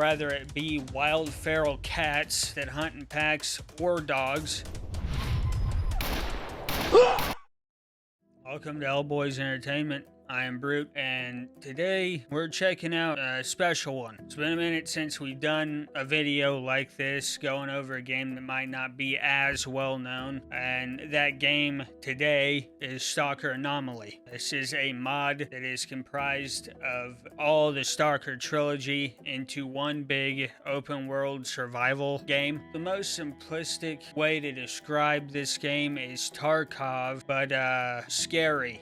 whether it be wild feral cats that hunt in packs or dogs. Welcome to L-Boys Entertainment. I am Brute, and today we're checking out a special one. It's been a minute since we've done a video like this, going over a game that might not be as well known, and that game today is Stalker Anomaly. This is a mod that is comprised of all the Stalker trilogy into one big open world survival game. The most simplistic way to describe this game is Tarkov, but scary.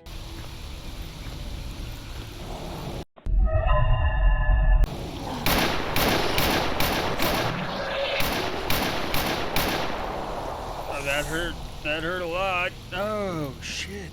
That hurt a lot. Oh, shit.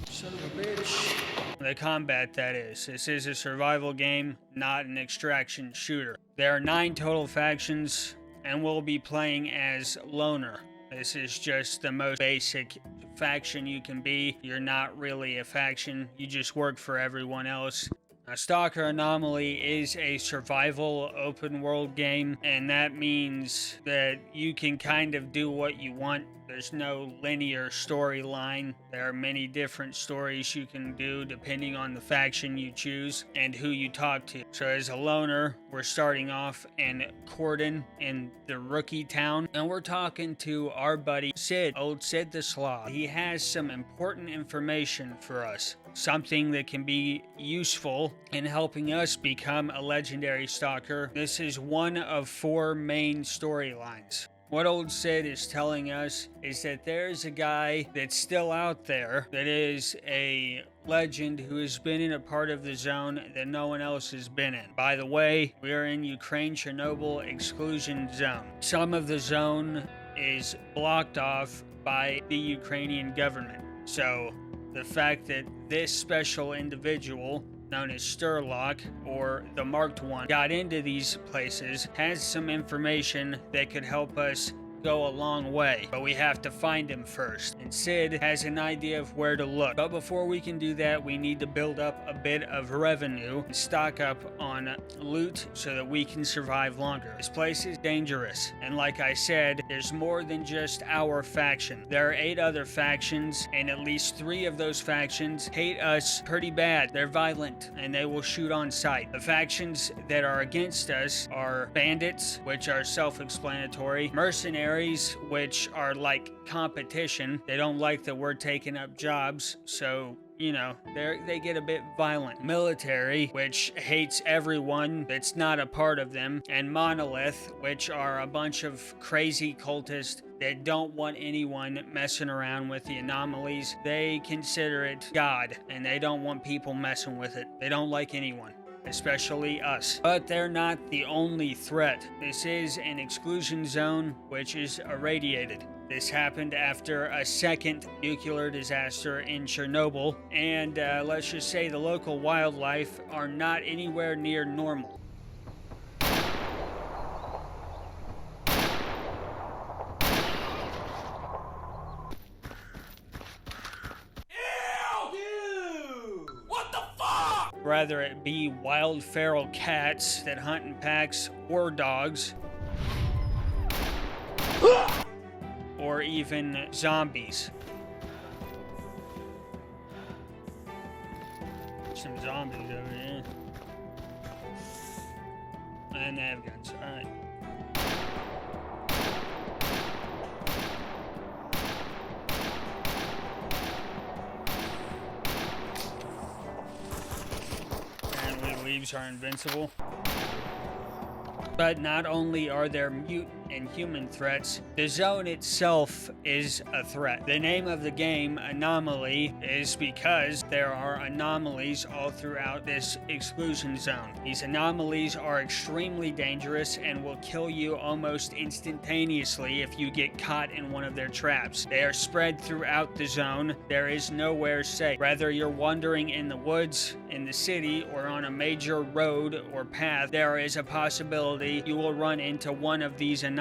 Son of a bitch. The combat, that is. This is a survival game, not an extraction shooter. There are 9 total factions, and we'll be playing as Loner. This is just the most basic faction you can be. You're not really a faction. You just work for everyone else. Stalker Anomaly is a survival open world game, and that means that you can kind of do what you want. There's no linear storyline. There are many different stories you can do depending on the faction you choose and who you talk to. So as a loner, we're starting off in Cordon in the rookie town, and we're talking to our buddy Sid, old Sid the Sloth. He has some important information for us. Something that can be useful in helping us become a legendary stalker. This is one of 4 main storylines. What old Sid is telling us is that there's a guy that's still out there that is a legend who has been in a part of the zone that no one else has been in. By the way, we are in Ukraine, Chernobyl Exclusion Zone. Some of the zone is blocked off by the Ukrainian government. So the fact that this special individual, known as Sturlock, or the Marked One, got into these places, has some information that could help us go a long way, but we have to find him first. And Sid has an idea of where to look. But before we can do that, we need to build up a bit of revenue and stock up on loot so that we can survive longer. This place is dangerous, and like I said, there's more than just our faction. There are 8 other factions, and at least 3 of those factions hate us pretty bad. They're violent, and they will shoot on sight. The factions that are against us are bandits, which are self-explanatory, mercenaries, which are like competition. They don't like that we're taking up jobs, so you know, they get a bit violent. Military, which hates everyone that's not a part of them. And Monolith, which are a bunch of crazy cultists that don't want anyone messing around with the anomalies. They consider it God, and they don't want people messing with it. They don't like anyone, especially us. But they're not the only threat. This is an exclusion zone, which is irradiated. This happened after a second nuclear disaster in Chernobyl, and let's just say the local wildlife are not anywhere near normal. Whether it be wild feral cats that hunt in packs or dogs, or even zombies. Some zombies over here. And they have guns. Alright. Leaves are invincible. But not only are there mutant and human threats, the zone itself is a threat. The name of the game, Anomaly, is because there are anomalies all throughout this exclusion zone. These anomalies are extremely dangerous and will kill you almost instantaneously if you get caught in one of their traps. They are spread throughout the zone. There is nowhere safe. Whether you're wandering in the woods, in the city, or on a major road or path, there is a possibility you will run into one of these anomalies.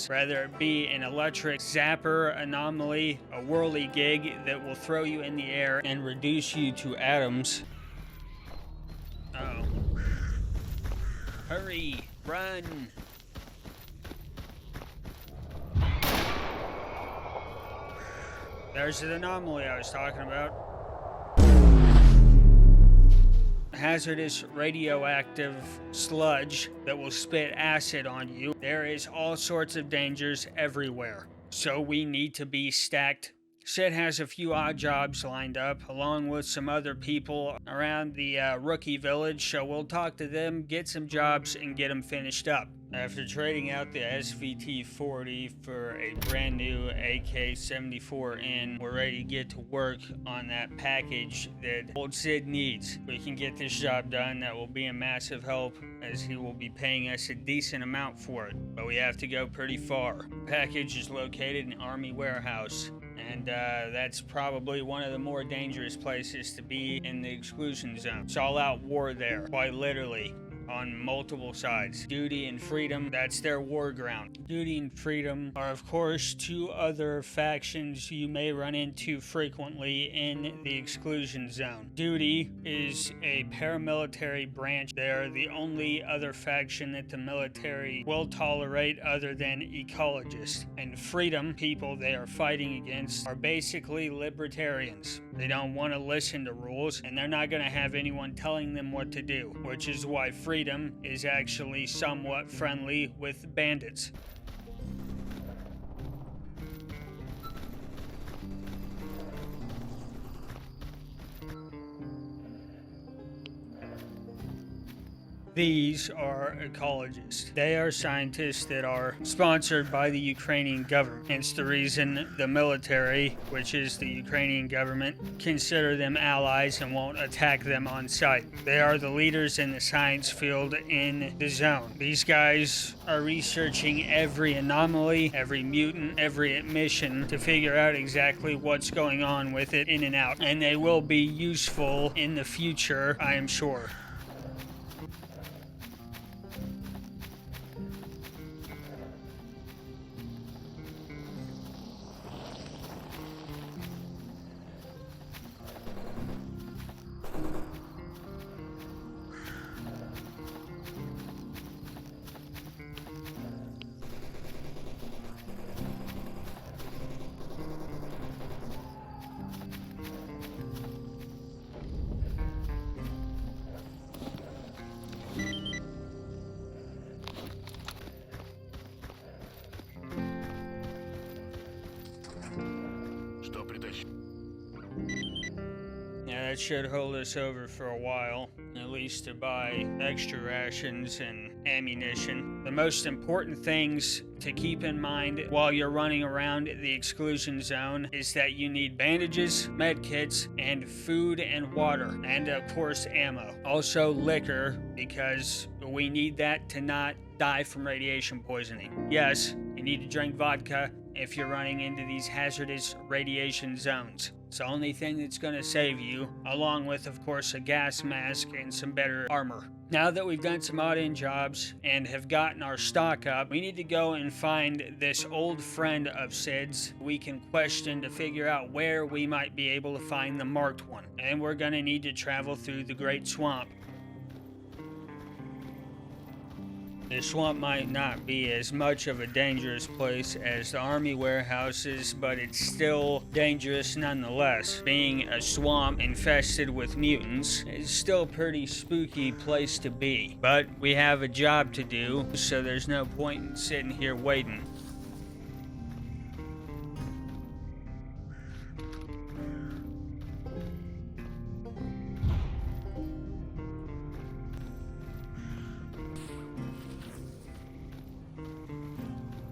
Whether it be an electric zapper anomaly, a whirligig that will throw you in the air and reduce you to atoms. Uh-oh. Hurry! Run! There's the anomaly I was talking about. Hazardous radioactive sludge that will spit acid on you. There is all sorts of dangers everywhere. So we need to be stacked. Sid has a few odd jobs lined up, along with some other people around the rookie village, so we'll talk to them, get some jobs, and get them finished up. After trading out the SVT-40 for a brand new AK-74N, we're ready to get to work on that package that old Sid needs. We can get this job done. That will be a massive help, as he will be paying us a decent amount for it, but we have to go pretty far. The package is located in Army Warehouse, and that's probably one of the more dangerous places to be in the Exclusion Zone. It's all out war there, quite literally, on multiple sides. Duty and Freedom, that's their war ground. Duty and Freedom are, of course, two other factions you may run into frequently in the Exclusion Zone. Duty is a paramilitary branch. They're the only other faction that the military will tolerate other than ecologists. And Freedom, people they are fighting against, are basically libertarians. They don't want to listen to rules, and they're not going to have anyone telling them what to do, which is why Freedom is actually somewhat friendly with bandits. These are ecologists. They are scientists that are sponsored by the Ukrainian government. Hence the reason the military, which is the Ukrainian government, consider them allies and won't attack them on sight. They are the leaders in the science field in the zone. These guys are researching every anomaly, every mutant, every emission to figure out exactly what's going on with it in and out. And they will be useful in the future, I am sure. Yeah, that should hold us over for a while, at least to buy extra rations and ammunition. The most important things to keep in mind while you're running around the Exclusion Zone is that you need bandages, med kits, and food and water, and of course ammo. Also liquor, because we need that to not die from radiation poisoning. Yes, you need to drink vodka if you're running into these hazardous radiation zones. It's the only thing that's going to save you, along with, of course, a gas mask and some better armor. Now that we've done some odd-end jobs and have gotten our stock up, we need to go and find this old friend of Sid's we can question to figure out where we might be able to find the marked one. And we're going to need to travel through the Great Swamp. The swamp might not be as much of a dangerous place as the army warehouses, but it's still dangerous nonetheless. Being a swamp infested with mutants is still a pretty spooky place to be. But we have a job to do, so there's no point in sitting here waiting.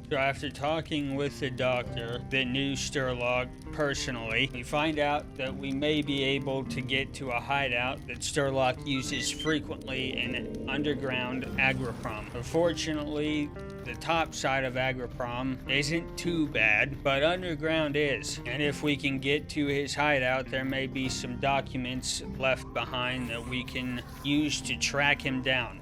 So after talking with the doctor that knew Sturlock personally, we find out that we may be able to get to a hideout that Sturlock uses frequently in underground Agriprom. Unfortunately, the top side of Agriprom isn't too bad, but underground is. And if we can get to his hideout, there may be some documents left behind that we can use to track him down.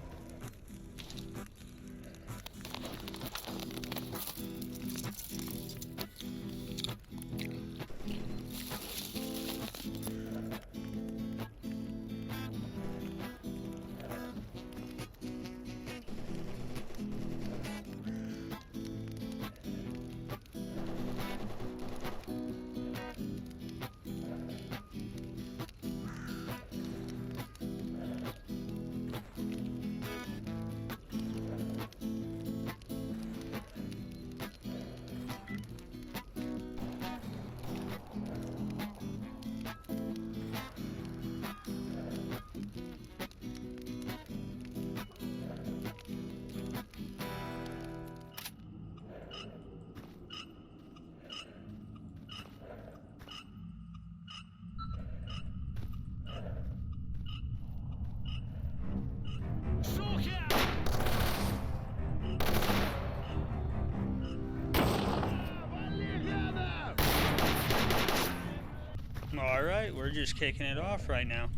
Alright, we're just kicking it off right now.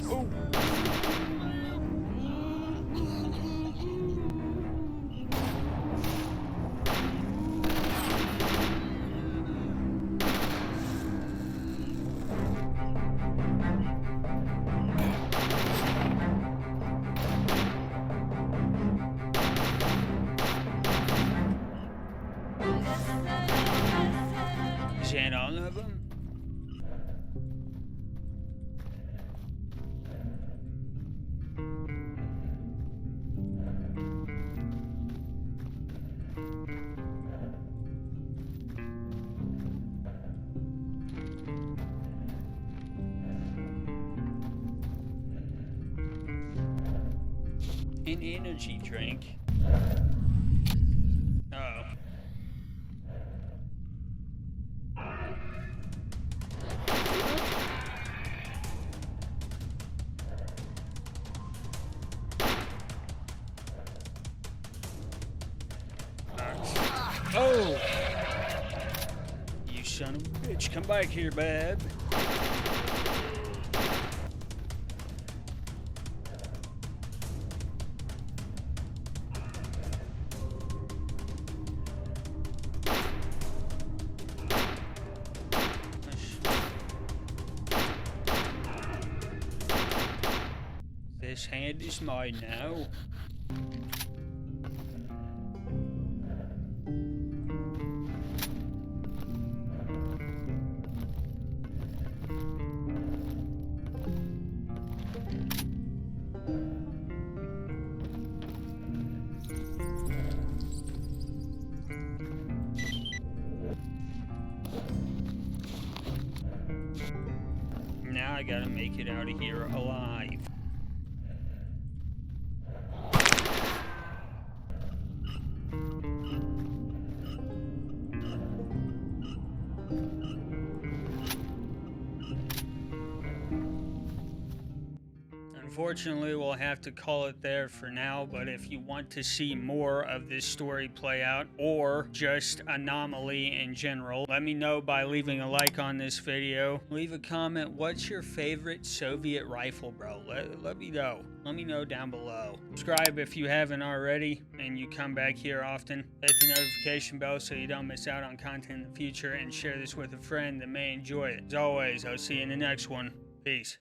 Oh. Is that all of them? An energy drink. Oh. Oh! You son of a bitch, come back here, babe. This hand is mine now. Now I gotta make it out of here alive. Unfortunately, we'll have to call it there for now, but if you want to see more of this story play out, or just Anomaly in general, let me know by leaving a like on this video. Leave a comment, what's your favorite Soviet rifle, bro? Let me know. Let me know down below. Subscribe if you haven't already, and you come back here often. Hit the notification bell so you don't miss out on content in the future, and share this with a friend that may enjoy it. As always, I'll see you in the next one. Peace.